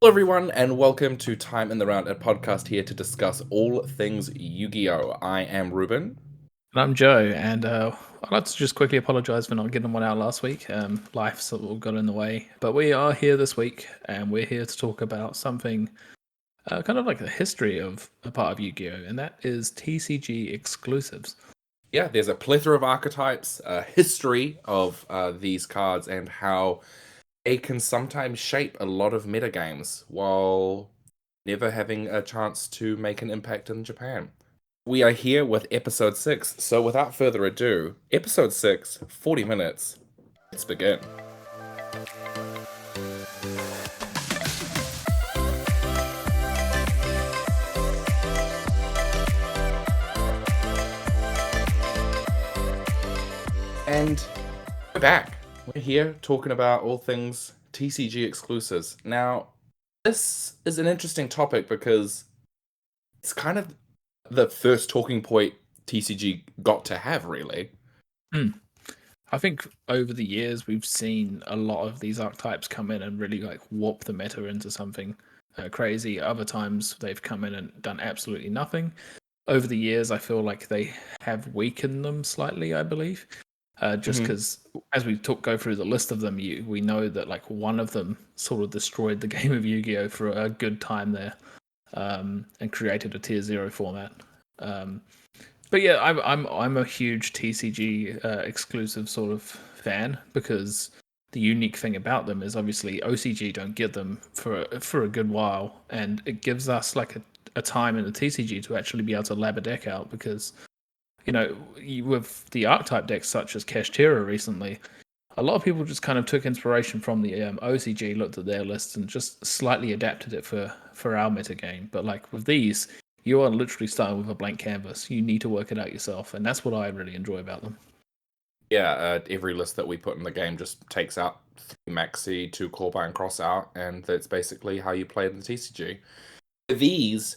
Hello, everyone, and welcome to Time in the Round, a podcast here to discuss all things Yu-Gi-Oh! I am Ruben. And I'm Joe, and I'd like to just quickly apologise for not getting one out last week. Life sort of got in the way, but we are here this week, and we're here to talk about something kind of like the history of a part of Yu-Gi-Oh, and that is TCG exclusives. Yeah, there's a plethora of archetypes, a history of these cards, and how they can sometimes shape a lot of metagames while never having a chance to make an impact in Japan. We are here with episode 6, so without further ado, episode 6, 40 minutes, let's begin. And we're back. We're here talking about all things TCG exclusives. Now, this is an interesting topic because it's kind of the first talking point TCG got to have, really. I think over the years we've seen a lot of these archetypes come in and really like warp the meta into something crazy. Other times they've come in and done absolutely nothing. Over the years, I feel like they have weakened them slightly, I believe. Just because as we go through the list of them, we know that like one of them sort of destroyed the game of Yu-Gi-Oh for a good time there, and created a tier 0 format. But yeah, I'm a huge TCG exclusive sort of fan because the unique thing about them is obviously OCG don't get them for a good while, and it gives us like a time in the TCG to actually be able to lab a deck out because with the archetype decks such as Kashtira recently, a lot of people just kind of took inspiration from the OCG, looked at their lists, and just slightly adapted it for our meta game. But like with these, you are literally starting with a blank canvas. You need to work it out yourself, and that's what I really enjoy about them. Yeah, every list that we put in the game just takes out 3 maxi, 2 core and cross out, and that's basically how you play in the TCG. These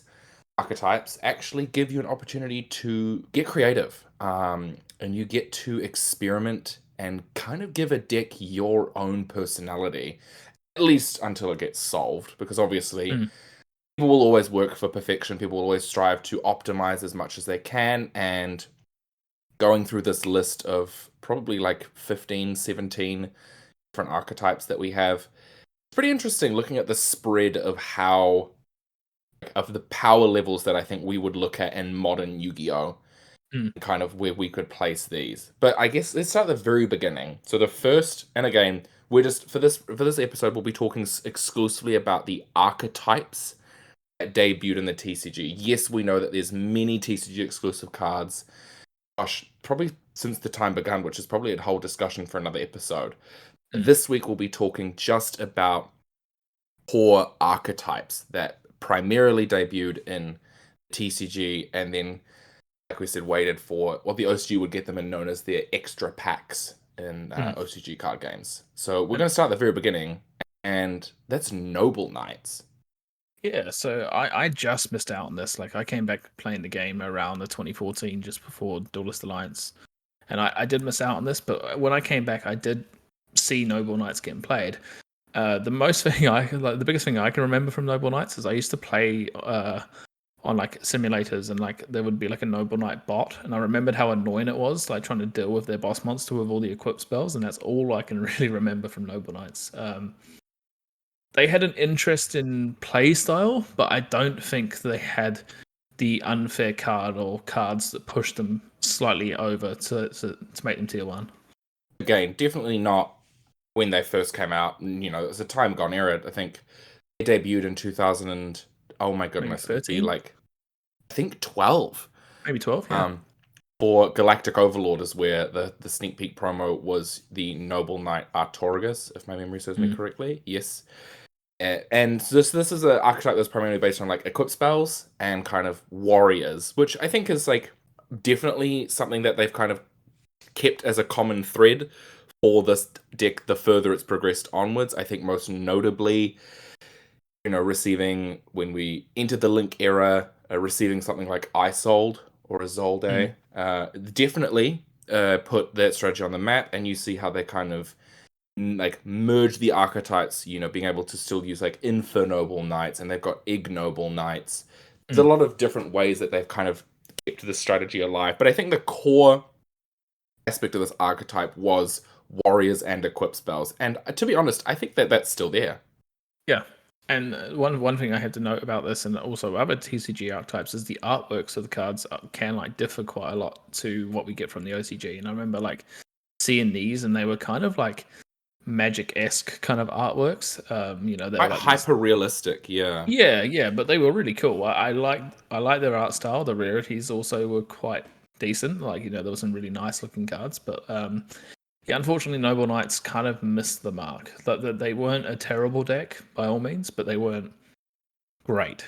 archetypes actually give you an opportunity to get creative, and you get to experiment and kind of give a deck your own personality, at least until it gets solved, because obviously people will always work for perfection. People will always strive to optimize as much as they can, and going through this list of probably like 15, 17 different archetypes that we have, it's pretty interesting looking at the spread of the power levels that I think we would look at in modern Yu-Gi-Oh! Kind of where we could place these. But I guess let's start at the very beginning. So the first, and again, we're just for this episode, we'll be talking exclusively about the archetypes that debuted in the TCG. Yes, we know that there's many TCG exclusive cards. Gosh, probably since the time begun, which is probably a whole discussion for another episode. This week we'll be talking just about core archetypes that primarily debuted in TCG and then, like we said, waited for what the OCG would get them in, known as their extra packs in OCG card games. So we're going to start at the very beginning, and that's Noble Knights. Yeah, so I just missed out on this. Like I came back playing the game around the 2014, just before Duelist Alliance, and I did miss out on this. But when I came back, I did see Noble Knights getting played. The biggest thing I can remember from Noble Knights is I used to play on like simulators, and like there would be like a Noble Knight bot, and I remembered how annoying it was, like trying to deal with their boss monster with all the equip spells, and that's all I can really remember from Noble Knights. They had an interesting play style, but I don't think they had the unfair card or cards that pushed them slightly over to make them tier 1. Again, definitely not when they first came out. You know, it was a time gone era. I think they debuted in 2000 and, oh my goodness, it'd be like, I think 12. Maybe 12, yeah. For Galactic Overlord is where the sneak peek promo was the Noble Knight Artorigus, if my memory serves me correctly. Yes. And this is an archetype that's primarily based on like equip spells and kind of warriors, which I think is like definitely something that they've kind of kept as a common thread for this deck the further it's progressed onwards. I think most notably, receiving, when we entered the Link era, receiving something like Isolde or Isolde, definitely put that strategy on the map, and you see how they kind of like merge the archetypes, being able to still use like Infernoble Knights, and they've got Ignoble Knights. There's a Mm. lot of different ways that they've kind of kept the strategy alive. But I think the core aspect of this archetype was warriors and equip spells. And to be honest, I think that that's still there. Yeah. And one thing I had to note about this, and also other TCG archetypes, is the artworks of the cards can like differ quite a lot to what we get from the OCG. And I remember like seeing these, and they were kind of like magic-esque kind of artworks. They were Quite like these. hyper realistic, yeah. Yeah, but they were really cool. I like their art style. The rarities also were quite decent. Like there were some really nice looking cards, but yeah, unfortunately, Noble Knights kind of missed the mark. That they weren't a terrible deck by all means, but they weren't great.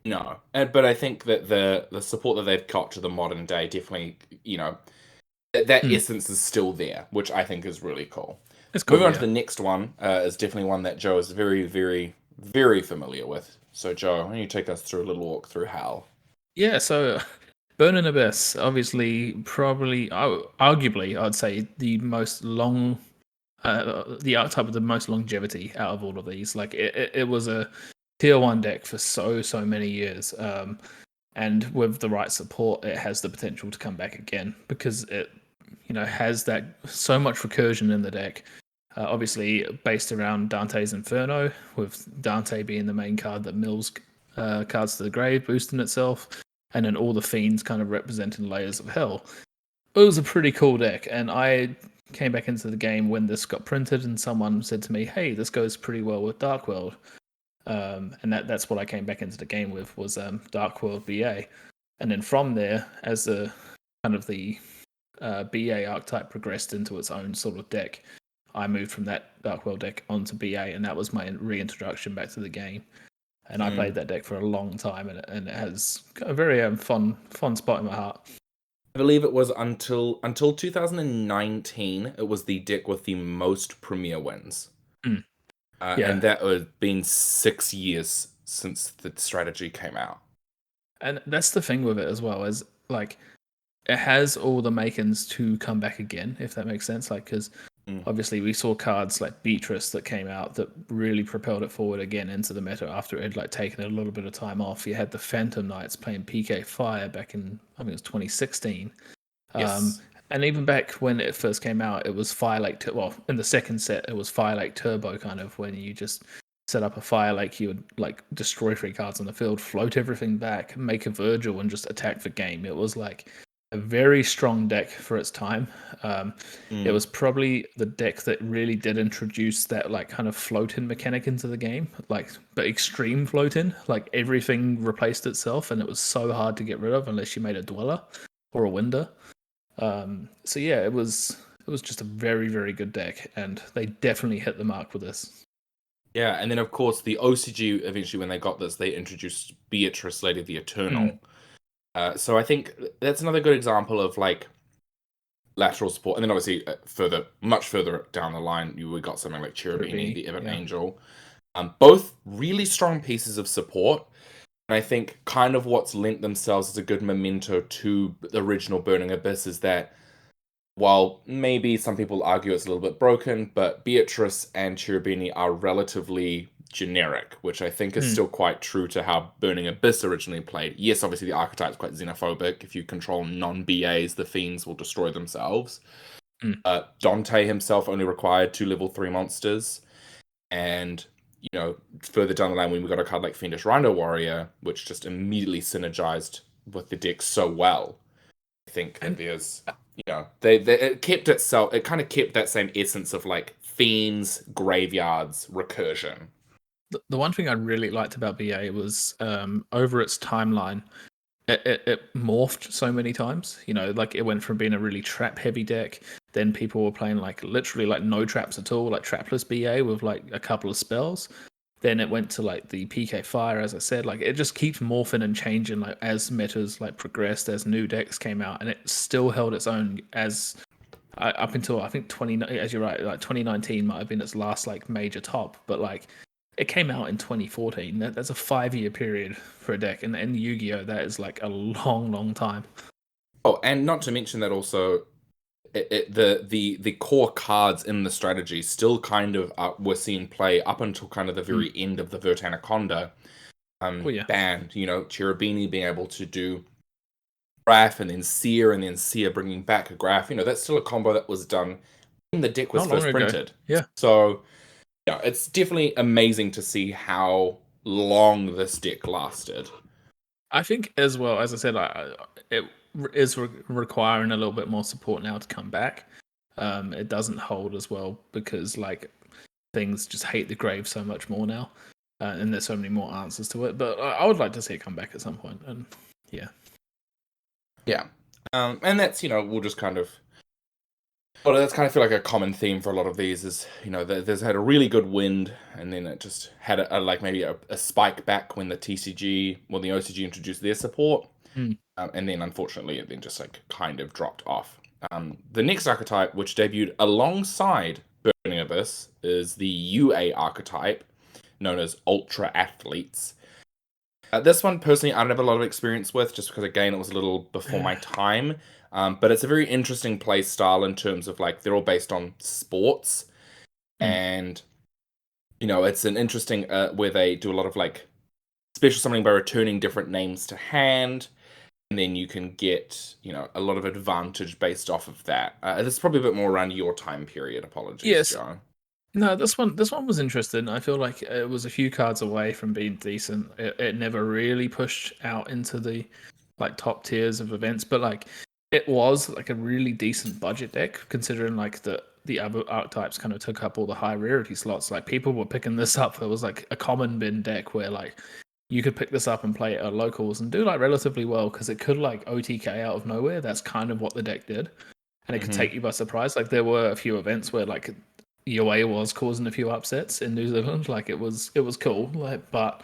No, but I think that the support that they've got to the modern day definitely, that Mm, essence is still there, which I think is really cool. it's Moving cool, on to yeah. the next one is definitely one that Joe is very, very, very familiar with. So, Joe, why don't you take us through a little walk through Hal? Yeah, so Burning Abyss, obviously, probably, arguably, I'd say the archetype with the most longevity out of all of these. Like it was a tier one deck for so many years. And with the right support, it has the potential to come back again because it, has that so much recursion in the deck. Obviously, based around Dante's Inferno, with Dante being the main card that mills cards to the grave, boosting itself, and then all the fiends kind of representing layers of hell. It was a pretty cool deck, and I came back into the game when this got printed, and someone said to me, "Hey, this goes pretty well with Dark World." And that's what I came back into the game with was Dark World BA, and then from there, as the kind of the BA archetype progressed into its own sort of deck, I moved from that Dark World deck onto BA, and that was my reintroduction back to the game. And I played Mm. that deck for a long time, and it has a very fun spot in my heart. I believe it was until 2019. It was the deck with the most premier wins, Mm, and yeah, that has been 6 years since the strategy came out. and that's the thing with it as well, is like it has all the makings to come back again, if that makes sense. Like, because Mm. obviously we saw cards like Beatrice that came out that really propelled it forward again into the meta after it had like taken a little bit of time off. You had the Phantom Knights playing PK Fire back in, I think it was 2016. Um, Yes. and even back when it first came out, it was Fire Lake. Well, in the second set, it was Fire Lake Turbo, kind of when you just set up a Fire Lake, you would like destroy three cards on the field, float everything back, make a Virgil, and just attack the game. It was like a very strong deck for its time. Um, it Mm. was probably the deck that really did introduce that like kind of float-in mechanic into the game, like but extreme float-in. Like everything replaced itself, and it was so hard to get rid of unless you made a Dweller or a Winder. So yeah, it was just a very good deck, and they definitely hit the mark with this. Yeah, and then of course the OCG eventually when they got this, they introduced Beatrice, Lady of the Mm, Eternal. So I think that's another good example of like lateral support, and then obviously much further down the line, we got something like Cherubini, Cherubini, the Event yeah. Angel. Both really strong pieces of support, and I think kind of what's lent themselves as a good memento to the original Burning Abyss is that while maybe some people argue it's a little bit broken, but Beatrice and Cherubini are relatively generic, which I think is Mm, still quite true to how Burning Abyss originally played. Yes, obviously the archetype is quite xenophobic. If you control non-BAs, the fiends will destroy themselves. mm. Dante himself only required 2 level 3 monsters, and further down the line when we got a card like Fiendish Rhino Warrior, which just immediately synergized with the deck so well. I think that And there's, they it kept itself. It kind of kept that same essence of like fiends, graveyards, recursion. the one thing I really liked about BA was over its timeline, it morphed so many times. Like it went from being a really trap heavy deck, then people were playing like literally like no traps at all, like trapless BA with like a couple of spells. Then it went to like the PK Fire, as I said. Like it just keeps morphing and changing like as metas like progressed, as new decks came out, and it still held its own as up until I think 20. As you're right, like 2019 might have been its last like major top, but like it came out in 2014. That's a 5 year period for a deck, and in Yu-Gi-Oh that is like a long time. Oh, and not to mention that also the core cards in the strategy still kind of were seen play up until kind of the very end of the Vert Anaconda ban. Cherubini being able to do Graph and then Seer bringing back a Graph. That's still a combo that was done when the deck was Not long first ago. printed. Yeah. So yeah, it's definitely amazing to see how long this deck lasted. I think as well, as I said, it is requiring a little bit more support now to come back. It doesn't hold as well because things just hate the grave so much more now, and there's so many more answers to it. But I would like to see it come back at some point. And yeah, and that's we'll just kind of. Well, that's kind of feel like a common theme for a lot of these is, there's had a really good wind, and then it just had maybe a spike back when the TCG, the OCG introduced their support, and then unfortunately it then just kind of dropped off. The next archetype, which debuted alongside Burning Abyss, is the UA archetype, known as Ultra Athletes. This one, personally, I don't have a lot of experience with, just because, again, it was a little before my time. But it's a very interesting play style in terms of, they're all based on sports. And, it's an interesting, where they do a lot of, special summoning by returning different names to hand. And then you can get, a lot of advantage based off of that. This is probably a bit more around your time period. Apologies, Joe. No, this one was interesting. I feel like it was a few cards away from being decent. It never really pushed out into the top tiers of events, but it was a really decent budget deck considering the other archetypes kind of took up all the high rarity slots. People were picking this up. It was a common bin deck where you could pick this up and play it at locals and do relatively well because it could OTK out of nowhere. That's kind of what the deck did, and it could take you by surprise. There were a few events where UA was causing a few upsets in New Zealand. It was cool. But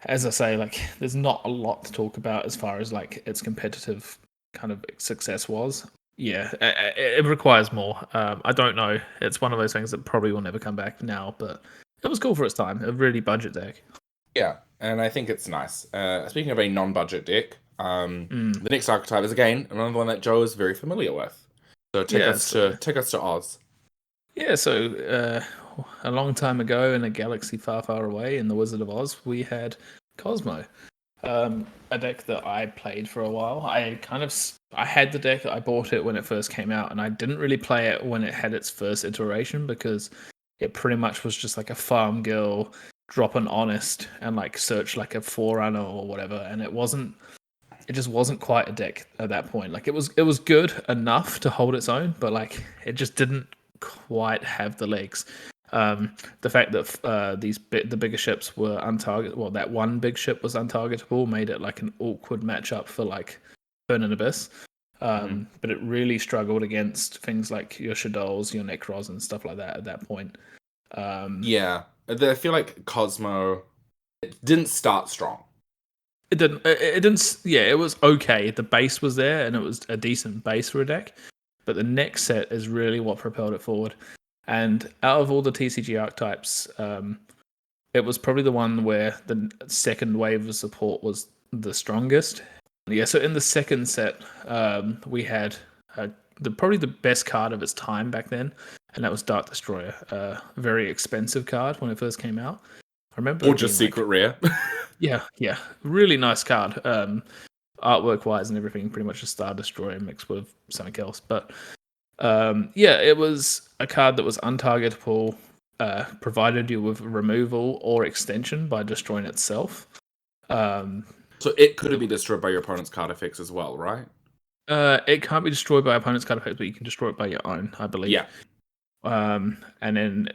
as I say, there's not a lot to talk about as far as its competitive kind of success was. Yeah, it requires more. I don't know. It's one of those things that probably will never come back now, but it was cool for its time. A really budget deck. Yeah, and I think it's nice. Speaking of a non-budget deck, the next archetype is again another one that Joe is very familiar with. So take us to Oz. Yeah, so a long time ago in a galaxy far, far away in the Wizard of Oz, we had Cosmo, a deck that I played for a while. I had the deck. I bought it when it first came out, and I didn't really play it when it had its first iteration because it pretty much was just a farm girl, drop an honest, and search a forerunner or whatever, and it just wasn't quite a deck at that point. It was good enough to hold its own, but it just didn't quite have the legs. The fact that the bigger ships were untargetable, well, that one big ship was untargetable, made it an awkward matchup for Burning Abyss. But it really struggled against things like your Shadows, your Necros, and stuff like that at that point. Yeah, I feel like Cosmo didn't start strong. It didn't. Yeah, it was okay. The base was there, and it was a decent base for a deck. But the next set is really what propelled it forward. And out of all the TCG archetypes, it was probably the one where the second wave of support was the strongest. Yeah, so in the second set, we had probably the best card of its time back then, and that was Dark Destroyer. A very expensive card when it first came out. I remember. Or just secret rare. Yeah, really nice card. Artwork wise and everything, pretty much a Star Destroyer mixed with something else. But it was a card that was untargetable, provided you with removal or extension by destroying itself. So it could be destroyed by your opponent's card effects as well, right? It can't be destroyed by opponent's card effects, but you can destroy it by your own, I believe. Yeah. And then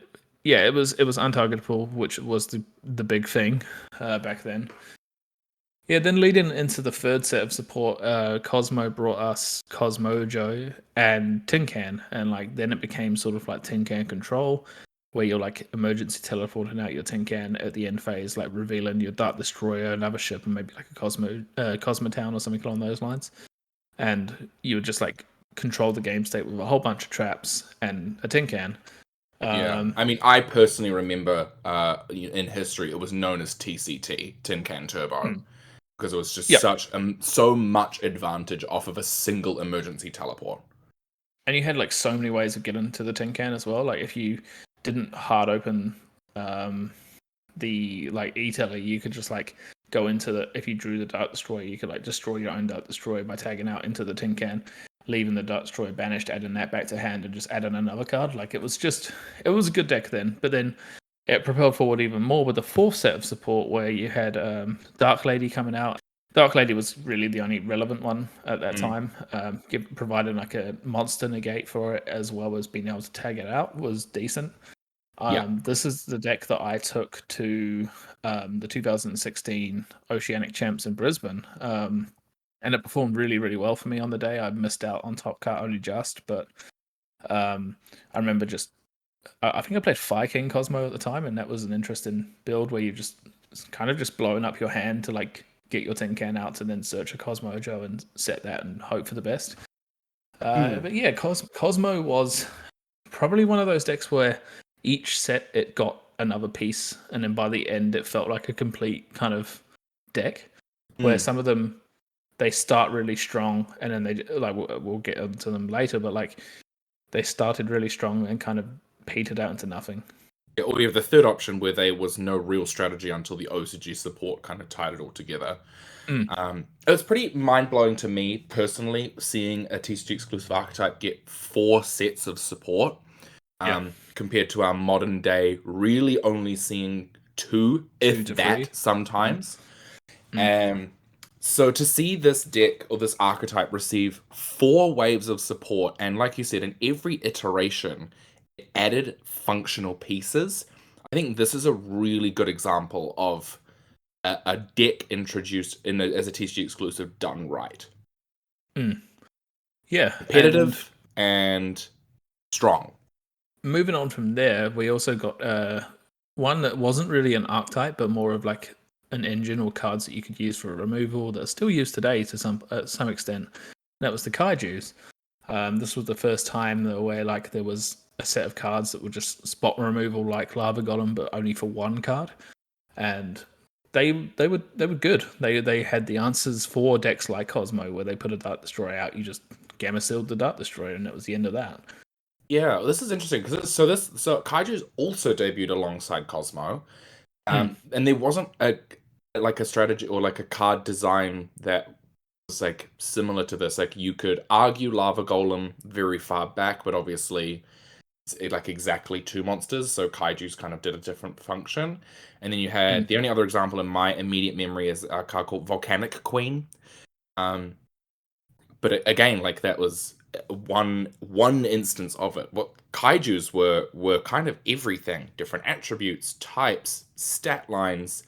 it was untargetable, which was the big thing back then. Yeah, then leading into the third set of support, Cosmo brought us Cosmojo and Tin Can, and then it became sort of Tin Can Control, where you're emergency teleporting out your Tin Can at the end phase, revealing your Dark Destroyer, another ship, and maybe a Cosmotown or something along those lines, and you would just control the game state with a whole bunch of traps and a Tin Can. Yeah, I mean, I personally remember in history it was known as TCT, Tin Can Turbo. Because it was just so much advantage off of a single emergency teleport. And you had like so many ways of getting to the tin can as well. Like if you didn't hard open the like e-teller, you could just like go into the, if you drew the Dart Destroyer, you could like destroy your own Dart Destroyer by tagging out into the tin can, leaving the Dart Destroyer banished, adding that back to hand, and just adding another card. Like it was a good deck then. But then it propelled forward even more with the fourth set of support where you had Dark Lady coming out. Dark Lady was really the only relevant one at that time. Providing like a monster negate for it, as well as being able to tag it out, was decent. Yeah. This is the deck that I took to the 2016 Oceanic Champs in Brisbane. And it performed really, really well for me on the day. I missed out on top cut only just, but I remember I think I played Fire King Cosmo at the time, and that was an interesting build where you just kind of just blowing up your hand to like get your tin can out and then search a Cosmo Joe and set that and hope for the best. But yeah, Cosmo was probably one of those decks where each set it got another piece, and then by the end it felt like a complete kind of deck. Where some of them they start really strong, and then they like we'll get into them later, but like they started really strong and kind of petered out into nothing. Or we have the third option where there was no real strategy until the OCG support kind of tied it all together. It was pretty mind blowing to me personally seeing a TCG exclusive archetype get 4 sets of support, compared to our modern day really only seeing 2, if to that, 3. sometimes. So to see this deck or this archetype receive 4 waves of support, and like you said, in every iteration, it added functional pieces. I think this is a really good example of a deck introduced as a TCG exclusive done right. Yeah, and Competitive and strong. moving on from there, we also got one that wasn't really an archetype, but more of like an engine or cards that you could use for removal that are still used today to some extent. That was the Kaiju's. This was the first time where like there was a set of cards that were just spot removal like Lava Golem, but only for one card, and they were good. They had the answers for decks like Cosmo, where they put a Dart Destroyer out, you just Gamma sealed the Dart Destroyer, and that was the end of that. Yeah, this is interesting because so Kaiju's also debuted alongside Cosmo, and there wasn't a strategy or like a card design that was like similar to this. Like you could argue Lava Golem very far back, but obviously it's like exactly 2 monsters, so Kaiju's kind of did a different function. And then you had the only other example in my immediate memory is a card called Volcanic Queen. But again, like that was one instance of it. What Kaiju's were kind of everything, different attributes, types, stat lines,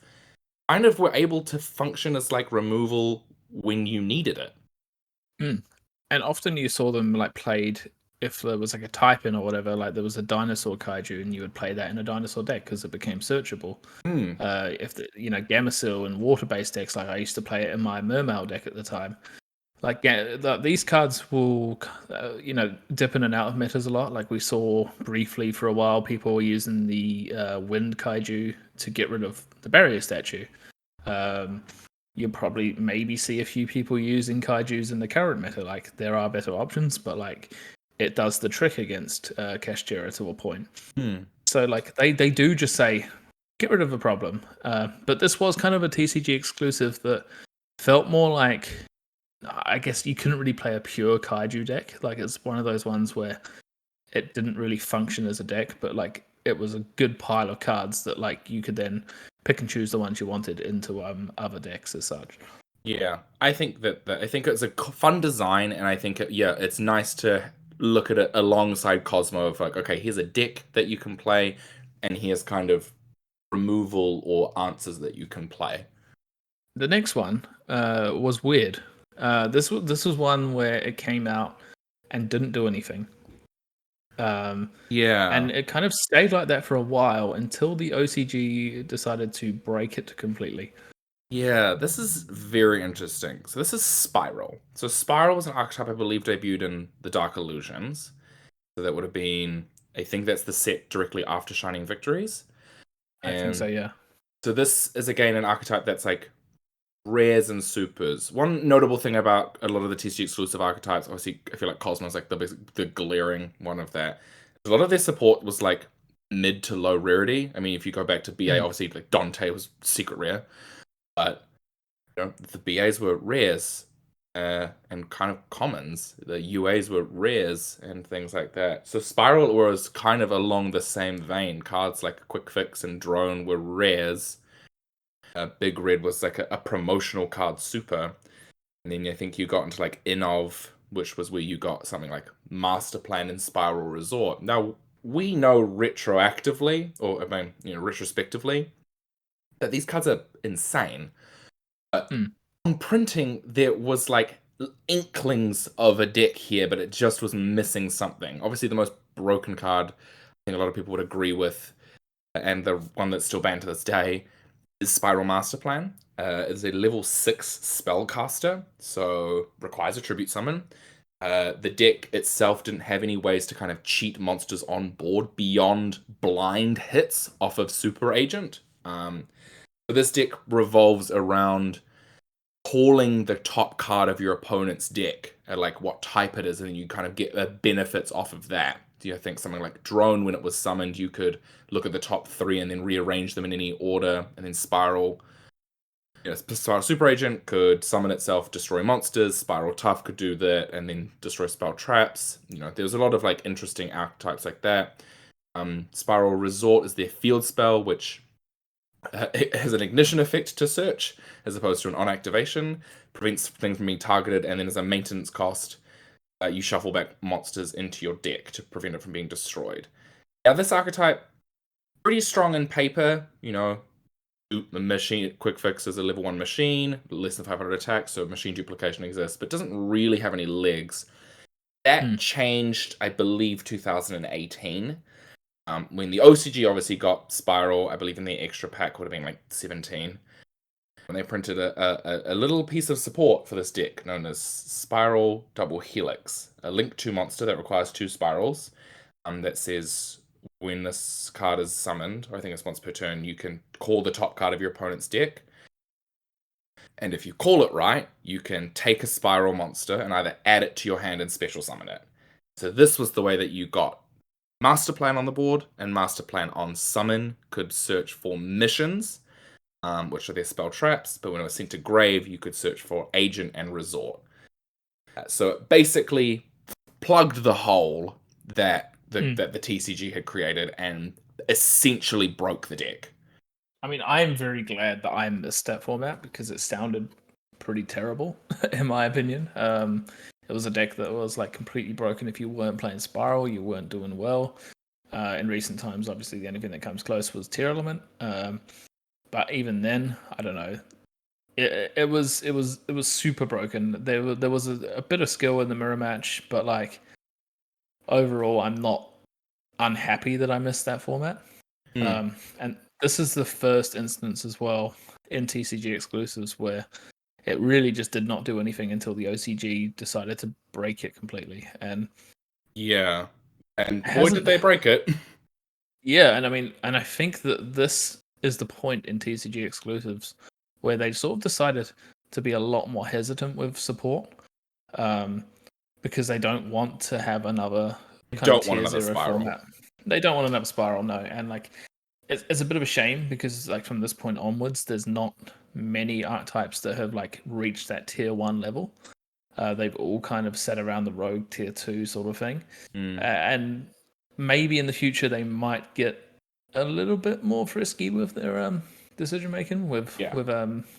kind of were able to function as like removal when you needed it. And often you saw them like played if there was like a type in or whatever, like there was a dinosaur kaiju, and you would play that in a dinosaur deck because it became searchable. If the, Gamma and water based decks, like I used to play it in my Mermail deck at the time. Like these cards will, dip in and out of metas a lot. Like we saw briefly for a while, people were using the wind kaiju to get rid of the barrier statue. You'll probably maybe see a few people using kaijus in the current meta. Like there are better options, but like it does the trick against Kashtira to a point. So like they do just say get rid of a problem. But this was kind of a TCG exclusive that felt more like, I guess you couldn't really play a pure kaiju deck. Like it's one of those ones where it didn't really function as a deck, but like it was a good pile of cards that like you could then pick and choose the ones you wanted into other decks as such. Yeah, I think that I think it's a fun design, and I think it's nice to look at it alongside Cosmo of like, okay, here's a deck that you can play, and here's kind of removal or answers that you can play. The next one was weird. This was one where it came out and didn't do anything. Yeah. And it kind of stayed like that for a while until the OCG decided to break it completely. Yeah, this is very interesting. So this is Spiral. So Spiral was an archetype I believe debuted in the Dark Illusions. So that would have been, I think that's the set directly after Shining Victories. I think so, And yeah. so this is again an archetype that's like rares and supers. One notable thing about a lot of the TCG exclusive archetypes, obviously, I feel like Cosmo's like the glaring one of that. A lot of their support was like mid to low rarity. I mean, if you go back to BA, obviously, like Dante was secret rare, but the BAs were rares and kind of commons. The UAs were rares and things like that. So Spiral was kind of along the same vein. Cards like Quick Fix and Drone were rares. Big Red was like a promotional card super. And then I think you got into like Inov, which was where you got something like Master Plan and Spiral Resort. Now, we know retroactively, or I mean, retrospectively, that these cards are insane. But on printing, there was like inklings of a deck here, but it just was missing something. Obviously, the most broken card, I think a lot of people would agree with, and the one that's still banned to this day, is Spiral Master Plan. It's a level 6 spellcaster, so requires a tribute summon. The deck itself didn't have any ways to kind of cheat monsters on board beyond blind hits off of Super Agent. So this deck revolves around calling the top card of your opponent's deck at like what type it is, and you kind of get the benefits off of that. Do you think something like Drone, when it was summoned, you could look at the top 3 and then rearrange them in any order, and then Spiral. Spiral Super Agent could summon itself, destroy monsters. Spiral Tough could do that, and then destroy spell traps. There's a lot of like interesting archetypes like that. Spiral Resort is their field spell, which it has an ignition effect to search as opposed to an on activation, prevents things from being targeted, and then as a maintenance cost, you shuffle back monsters into your deck to prevent it from being destroyed. Now, this archetype, pretty strong in paper. The machine Quick Fix is a level 1 machine, less than 500 attack, so machine duplication exists, but doesn't really have any legs. That changed, I believe, 2018. When the OCG obviously got Spiral, I believe in the extra pack would have been like 17. When they printed a little piece of support for this deck known as Spiral Double Helix, a link 2 monster that requires 2 spirals, that says when this card is summoned, or I think it's once per turn, you can call the top card of your opponent's deck. And if you call it right, you can take a Spiral monster and either add it to your hand and special summon it. So this was the way that you got Master Plan on the board, and Master Plan on summon could search for missions, which are their spell traps, but when it was sent to grave, you could search for Agent and Resort. So it basically plugged the hole that the TCG had created and essentially broke the deck. I mean, I'm very glad that I missed that format because it sounded pretty terrible, in my opinion. It was a deck that was like completely broken. If you weren't playing Spiral, you weren't doing well. In recent times, obviously, the only thing that comes close was Tear Element. But even then, I don't know. It was super broken. There was a bit of skill in the mirror match, but like overall, I'm not unhappy that I missed that format. And this is the first instance as well in TCG exclusives where it really just did not do anything until the OCG decided to break it completely. And yeah, and boy did they break it. Yeah, and I mean, and I think that this is the point in TCG exclusives where they sort of decided to be a lot more hesitant with support, because they don't want to have another kind of tier 0 format. They don't want another Spiral, no. And like, it's a bit of a shame because like from this point onwards, there's not many archetypes that have like reached that tier 1 level. They've all kind of set around the rogue tier 2 sort of thing, and maybe in the future they might get a little bit more frisky with their decision making with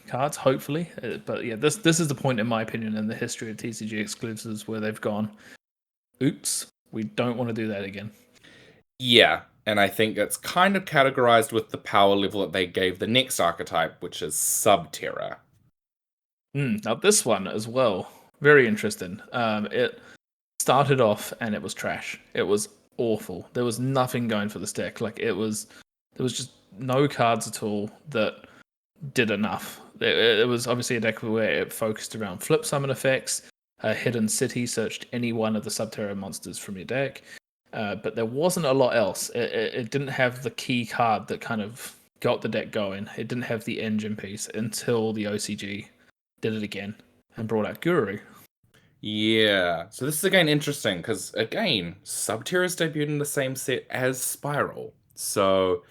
cards, hopefully. But yeah, this is the point, in my opinion, in the history of TCG exclusives where they've gone, oops, we don't want to do that again. Yeah, and I think it's kind of categorized with the power level that they gave the next archetype, which is Subterra. Now this one as well, very interesting. It started off and it was trash. It was awful. There was nothing going for this deck. Like there was just no cards at all that did enough. It was obviously a deck where it focused around flip summon effects. Hidden City searched any one of the Subterra monsters from your deck, but there wasn't a lot else. It didn't have the key card that kind of got the deck going. It didn't have the engine piece until the OCG did it again and brought out Guru. Yeah. So this is again interesting because again, Subterra is debuted in the same set as Spiral. So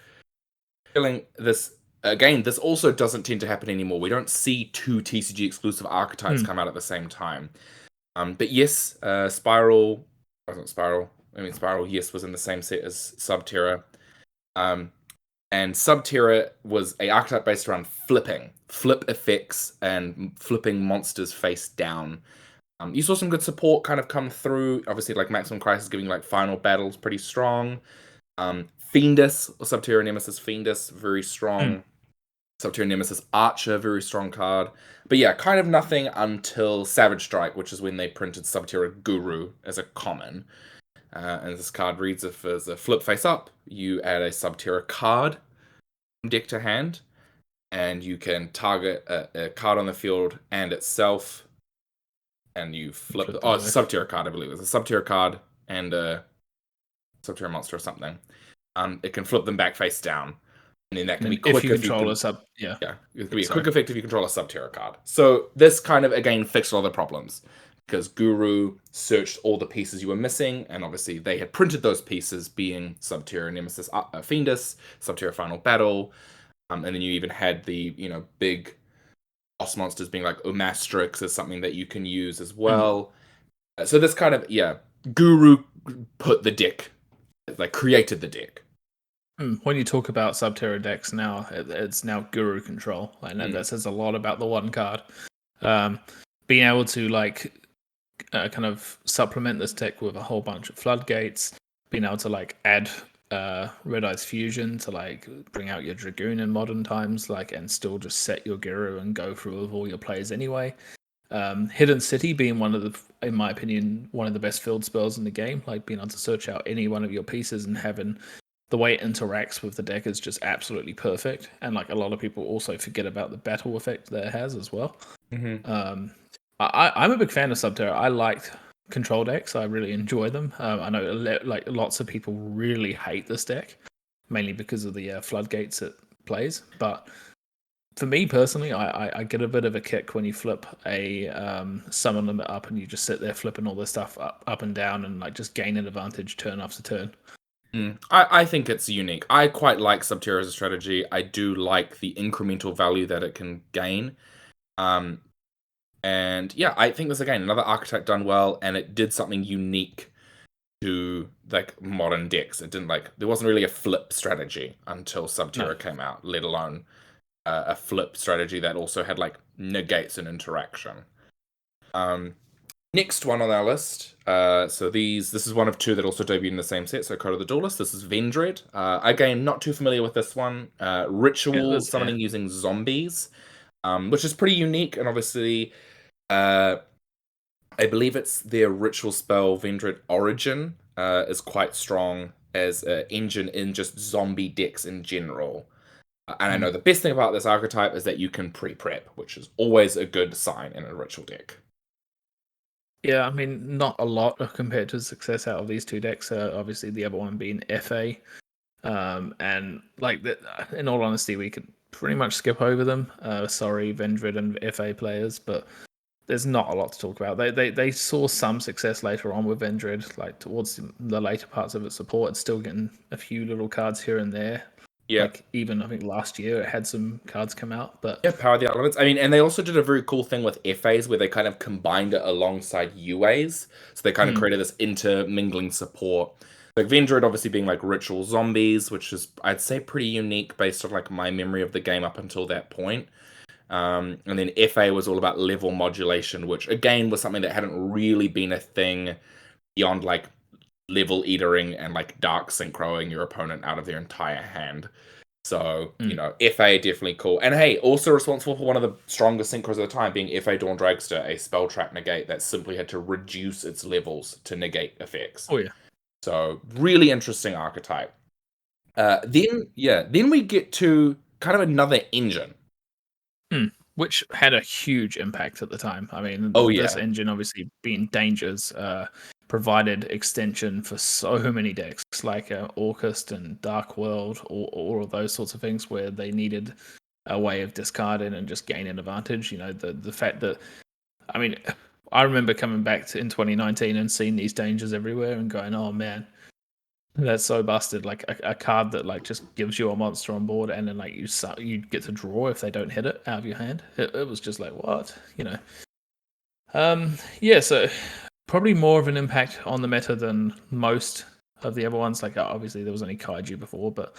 feeling this again, this also doesn't tend to happen anymore. We don't see two TCG exclusive archetypes come out at the same time. But yes, Spiral wasn't Spiral. I mean, Spiral, yes, was in the same set as Subterra. And Subterra was a archetype based around flip effects, and flipping monsters face down. You saw some good support kind of come through. Obviously, like Maximum Crisis giving like final battles pretty strong. Fiendus, or Subterra Nemesis Fiendus, very strong. Subterra Nemesis Archer, very strong card. But yeah, kind of nothing until Savage Strike, which is when they printed Subterra Guru as a common. And this card reads if as a flip face up, you add a Subterra card from deck to hand, and you can target a card on the field and itself, and you flip it's a Subterra card, I believe. It's a Subterra card and a Subterra monster or something. It can flip them back face down. And then that can be quick if you control a sub. Yeah. It can be a quick effect if you control a Subterra card. So this kind of, again, fixed all the problems. Because Guru searched all the pieces you were missing, and obviously they had printed those pieces, being Subterra Nemesis Fiendus, Subterra Final Battle, and then you even had the, big boss monsters being like Omastrix as something that you can use as well. So this kind of, Guru put the deck, like created the deck. When you talk about Subterra decks now, it's now Guru control. I know that says a lot about the one card. Being able to kind of supplement this deck with a whole bunch of floodgates, being able to add Red Eyes Fusion to bring out your Dragoon in modern times, and still just set your Guru and go through with all your plays anyway. Hidden City being in my opinion, one of the best field spells in the game, being able to search out any one of your pieces and having the way it interacts with the deck is just absolutely perfect. And a lot of people also forget about the battle effect that it has as well. I'm a big fan of Subterra. I like control decks. I really enjoy them. I know lots of people really hate this deck, mainly because of the floodgates it plays. But for me personally, I get a bit of a kick when you flip a summon limit up and you just sit there flipping all this stuff up and down and just gain an advantage turn after turn. I think it's unique. I quite like Subterra as a strategy. I do like the incremental value that it can gain. And yeah, I think this again another archetype done well, and it did something unique to modern decks. It didn't there wasn't really a flip strategy until Subterra came out, let alone a flip strategy that also had negates and interaction. Next one on our list. So this is one of two that also debuted in the same set. So Code of the Duelist. This is Vendread. Again, not too familiar with this one. Ritual summoning using zombies, which is pretty unique, and obviously, I believe it's their ritual spell. Vendread Origin is quite strong as an engine in just zombie decks in general. And I know the best thing about this archetype is that you can pre-prep, which is always a good sign in a ritual deck. Yeah, I mean, not a lot compared to the success out of these two decks. Obviously, the other one being FA. And in all honesty, we could pretty much skip over them. Sorry, Vendread and FA players, but there's not a lot to talk about. They saw some success later on with Vendread, towards the later parts of its support. It's still getting a few little cards here and there. Yeah. Even I think last year it had some cards come out, but yeah, Power of the Elements. I mean, and they also did a very cool thing with FAs where they kind of combined it alongside UAs. So they kind of created this intermingling support. Vendread obviously being ritual zombies, which is I'd say pretty unique based on my memory of the game up until that point. And then FA was all about level modulation, which again was something that hadn't really been a thing beyond level eatering and dark synchroing your opponent out of their entire hand. So, FA definitely cool. And hey, also responsible for one of the strongest synchros of the time being FA Dawn Dragster, a spell trap negate that simply had to reduce its levels to negate effects. Oh yeah. So really interesting archetype. Then we get to kind of another engine. Which had a huge impact at the time. I mean, this engine obviously being Danger's provided extension for so many decks, like Orcust and Dark World, or all of those sorts of things, where they needed a way of discarding and just gaining advantage. You know, the fact that, I mean, I remember coming back in 2019 and seeing these dangers everywhere and going, oh man, that's so busted. Like a card that like just gives you a monster on board, and then like you get to draw if they don't hit it out of your hand. It was just like, what, you know. Yeah, so probably more of an impact on the meta than most of the other ones. Like obviously there was only Kaiju before, but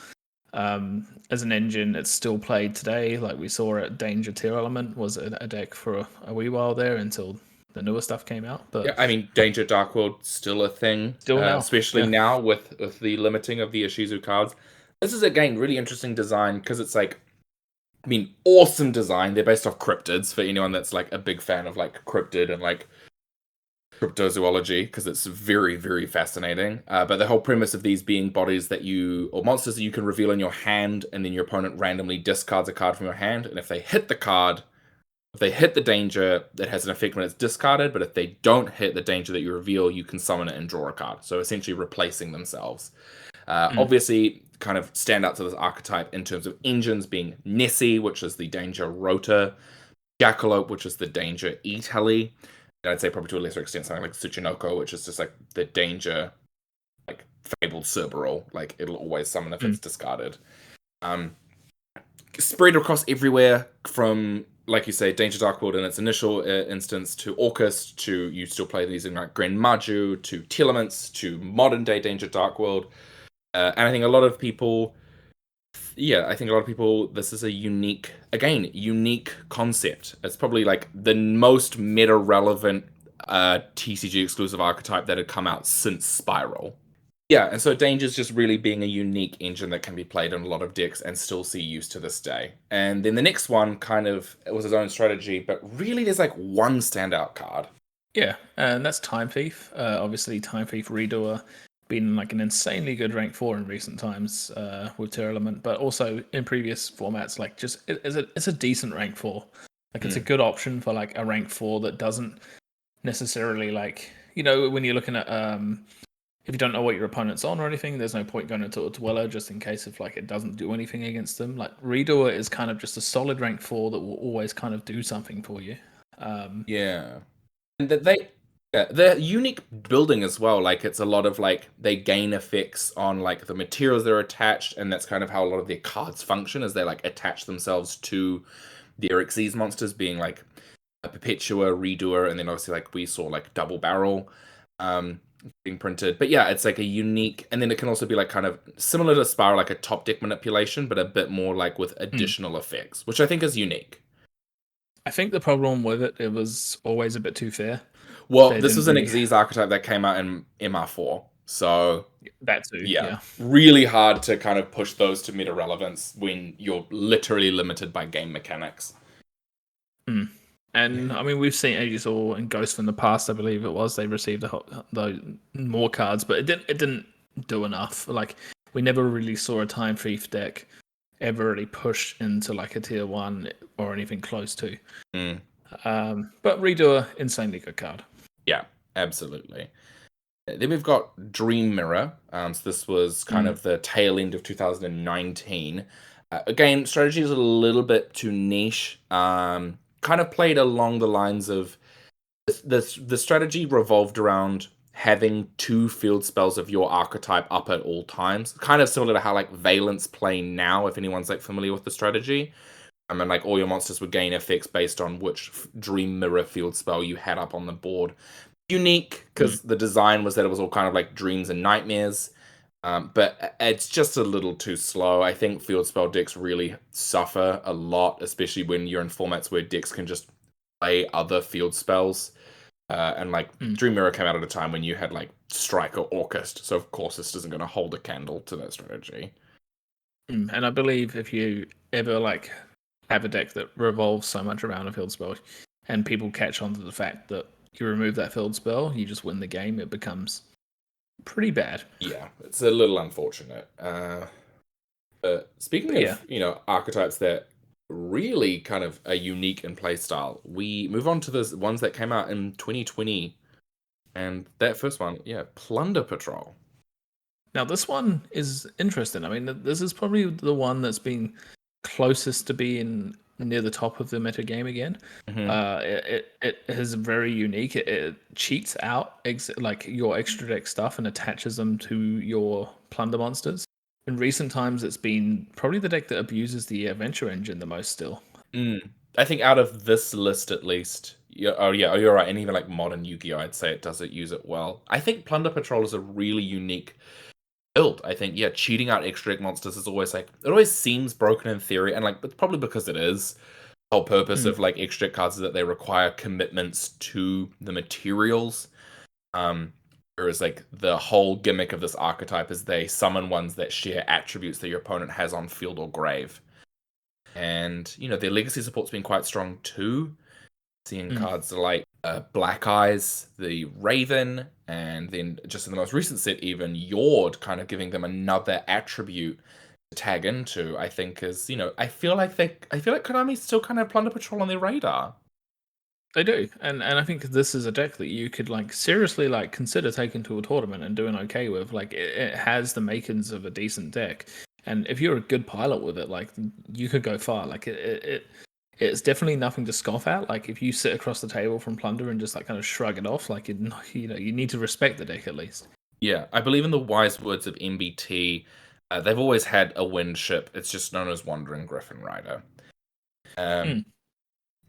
as an engine, it's still played today. Like we saw at Danger Tier Element was a deck for a wee while there until the newer stuff came out. But Yeah, I mean, Danger Dark World still a thing, still now, especially yeah. now with the limiting of the Ishizu cards. This is again really interesting design because it's like, I mean, awesome design. They're based off cryptids for anyone that's like a big fan of like cryptid and like cryptozoology, because it's very, very fascinating. But the whole premise of these being bodies that you, or monsters that you can reveal in your hand, and then your opponent randomly discards a card from your hand, and if they hit the card, if they hit the danger, that has an effect when it's discarded, but if they don't hit the danger that you reveal, you can summon it and draw a card. So essentially replacing themselves. Obviously, kind of stand out to this archetype in terms of engines being Nessie, which is the danger rotor, Jackalope, which is the danger E-Tele, and I'd say probably to a lesser extent something like Tsuchinoko, which is just like the danger, like fabled Cerberus. Like it'll always summon if it's discarded. Spread across everywhere from, like you say, Danger Dark World in its initial instance, to Orcust, to you still play these in like Grand Maju, to Telements, to modern day Danger Dark World. And I think a lot of people, this is a unique concept. It's probably like the most meta relevant TCG exclusive archetype that had come out since Spiral. Yeah, and so Danger's just really being a unique engine that can be played in a lot of decks and still see use to this day. And then the next one kind of, it was his own strategy, but really there's like one standout card. Yeah, and that's Time Thief. Obviously, Time Thief Redoer been like an insanely good rank 4 in recent times with Tier Element, but also in previous formats, like just it's a decent rank 4. Like it's a good option for like a rank 4 that doesn't necessarily, like, you know, when you're looking at if you don't know what your opponent's on or anything, there's no point going into a Dweller just in case if like it doesn't do anything against them. Like Redoer is kind of just a solid rank 4 that will always kind of do something for you. Yeah. And that they're unique building as well. Like it's a lot of like they gain effects on like the materials they're attached, and that's kind of how a lot of their cards function, as they like attach themselves to the Xyz monsters, being like a Perpetua, Redoer, and then obviously like we saw like Double Barrel being printed. But yeah, it's like a unique, and then it can also be like kind of similar to Spiral, like a top deck manipulation, but a bit more like with additional effects, which I think is unique. I think the problem with it was always a bit too fair. Well, They this didn't was an really Xyz archetype that came out in MR4. So that too. yeah, Yeah. really hard to kind of push those to meta relevance when you're literally limited by game mechanics. And I mean, we've seen Aegisaur and Ghost from the past. I believe it was they received the more cards, but it didn't do enough. Like we never really saw a Time Thief deck ever really push into like a tier 1 or anything close to. But Redoer, insanely good card. Yeah, absolutely. Then we've got Dream Mirror. So this was kind of the tail end of 2019. Again, strategy is a little bit too niche. Kind of played along the lines of the strategy revolved around having 2 field spells of your archetype up at all times. Kind of similar to how like Valence play now, if anyone's like familiar with the strategy. I mean, like all your monsters would gain effects based on which Dream Mirror field spell you had up on the board. Unique because the design was that it was all kind of like dreams and nightmares. But it's just a little too slow. I think field spell decks really suffer a lot, especially when you're in formats where decks can just play other field spells. And like Dream Mirror came out at a time when you had like Strike or Orcust, so of course this isn't going to hold a candle to that strategy. And I believe if you ever like have a deck that revolves so much around a field spell, and people catch on to the fact that you remove that field spell, you just win the game, it becomes pretty bad. Yeah, it's a little unfortunate. But speaking of, archetypes that really kind of are unique in playstyle, we move on to the ones that came out in 2020. And that first one, yeah, Plunder Patrol. Now, this one is interesting. I mean, this is probably the one that's been closest to being near the top of the meta game again. Mhm. It is very unique. It cheats out like your extra deck stuff and attaches them to your plunder monsters. In recent times, it's been probably the deck that abuses the adventure engine the most still. I think out of this list at least, you're right. And even like modern Yu-Gi-Oh, I'd say it doesn't use it well. I think Plunder Patrol is a really unique build. I think, yeah, cheating out extra deck monsters is always like, it always seems broken in theory, and like, it's probably because it is. The whole purpose Mm. of like extra deck cards is that they require commitments to the materials. Um, Whereas like the whole gimmick of this archetype is they summon ones that share attributes that your opponent has on field or grave. And their legacy support's been quite strong too. Seeing Mm. cards like Black Eyes, the Raven, and then just in the most recent set, even Yord, kind of giving them another attribute to tag into. I think is I feel like Konami still kind of Plunder Patrol on their radar. They do, and I think this is a deck that you could like seriously like consider taking to a tournament and doing okay with. Like it has the makings of a decent deck, and if you're a good pilot with it, like you could go far. Like it's definitely nothing to scoff at. Like if you sit across the table from Plunder and just like kind of shrug it off, like you need to respect the deck at least. Yeah, I believe in the wise words of MBT. They've always had a wind ship. It's just known as Wandering Griffin Rider. Um, Mm.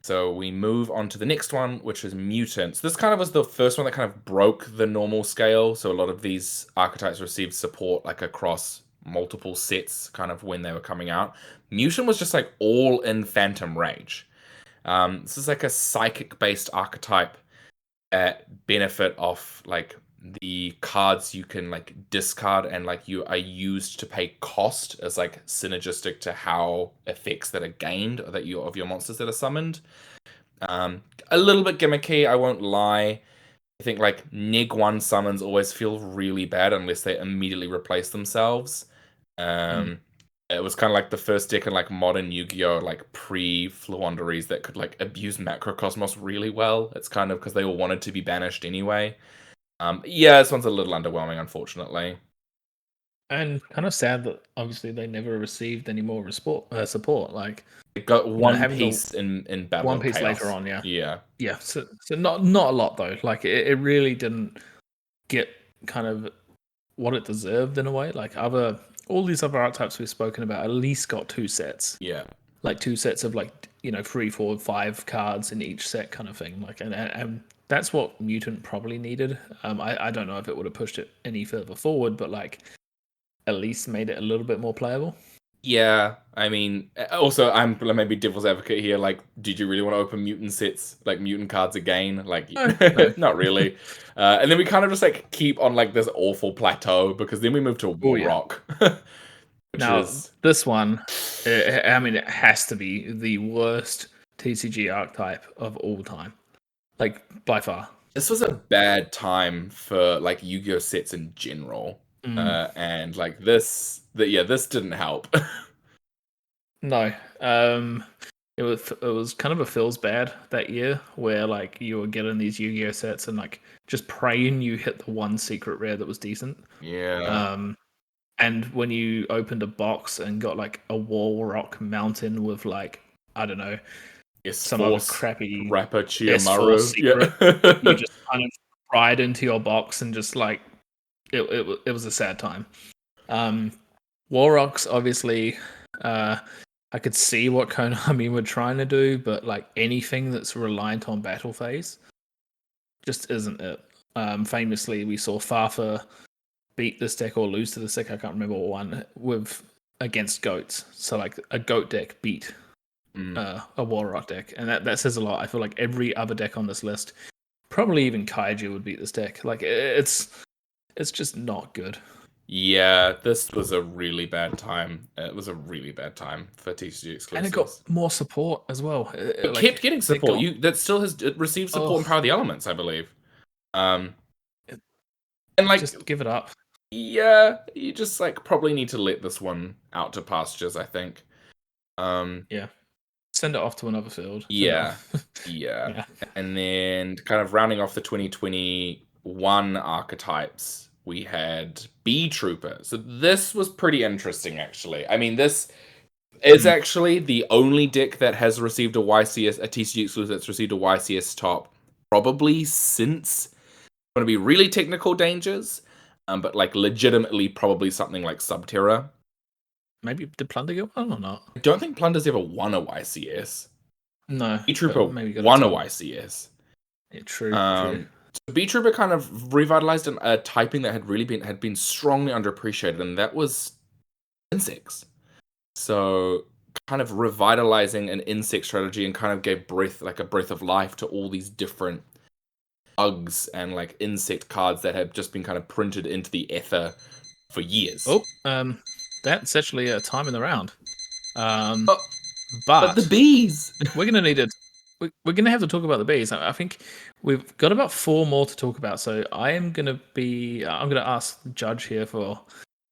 So we move on to the next one, which is mutants. This kind of was the first one that kind of broke the normal scale. So a lot of these archetypes received support like across multiple sets, kind of when they were coming out. Mutant was just like all in Phantom Rage. This is like a psychic-based archetype at benefit of like the cards you can like discard and like you are used to pay cost as like synergistic to how effects that are gained or that you of your monsters that are summoned. A little bit gimmicky, I won't lie. I think like Neg 1 summons always feel really bad unless they immediately replace themselves. Mm. Um, it was kind of like the first deck in like modern Yu-Gi-Oh! Like pre-Fluanderies that could like abuse Macrocosmos really well. It's kind of because they all wanted to be banished anyway. Yeah, this one's a little underwhelming, unfortunately. And kind of sad that obviously they never received any more support. Like It got one having the piece in Battle One of Piece later Chaos. on, yeah. Yeah. Yeah, so not a lot though. Like it really didn't get kind of what it deserved in a way. Like all these other archetypes we've spoken about at least got two sets. Yeah. Like two sets of like 3, 4, 5 cards in each set kind of thing. Like and that's what Mutant probably needed. I don't know if it would have pushed it any further forward, but like at least made it a little bit more playable. Yeah, I mean, also I'm maybe devil's advocate here. Like, did you really want to open mutant sets, like mutant cards again? Like, No. not really. And then we kind of just like keep on like this awful plateau because then we move to Oh War yeah. Rock, which Now, is this one, I mean, it has to be the worst TCG archetype of all time. Like, by far. this was a bad time for like Yu-Gi-Oh sets in general, Mm, and like this didn't help. no. It was kind of a feels bad that year where like you were getting these Yu-Gi-Oh sets and like just praying you hit the one secret rare that was decent. Yeah, Um, and when you opened a box and got like a Wall Rock Mountain with like I don't know S some other Force crappy Rapper S4 Chiyomaru. secret, you Yeah, just kind of pried into your box and just like it was a sad time. Um, Warrocks, obviously, I could see what Konami were trying to do, but like anything that's reliant on battle phase just isn't it. Famously, we saw Fafa beat this deck or lose to this deck. I can't remember what one with against goats. So like a goat deck beat mm. a Warrock deck, and that says a lot. I feel like every other deck on this list, probably even Kaiju would beat this deck. Like it's just not good. Yeah, this was a really bad time. It was a really bad time for TCG And it got exclusives. more support as well. It Like kept getting it support. got That still has it received support in oh, Power of the Elements, I believe. Um, it- and like, just give it up. yeah, you just like probably need to let this one out to pastures, I think. Um, Yeah, send it off to another field. Send it yeah, off. yeah. Yeah. And then kind of rounding off the 2020 1 archetypes, we had Bee Trooper. So this was pretty interesting, actually. I mean, this is actually the only deck that has received a YCS, a TCG exclusive that's received a YCS top, probably since going to be really technical dangers, but like legitimately probably something like Subterra. Maybe did Plunder get one or not? I don't think Plunder's ever won a YCS. No, Bee but Trooper maybe got a won a top. YCS. Yeah, true. So Bee Trooper kind of revitalized a typing that had been strongly underappreciated, and that was insects. So kind of revitalizing an insect strategy and kind of gave a breath of life to all these different bugs and like insect cards that have just been kind of printed into the ether for years. Oh, that's actually a time in the round. But, but the But bees. we're gonna need it. We're gonna have to talk about the bees. I think we've got about 4 more to talk about. So I'm gonna ask the judge here for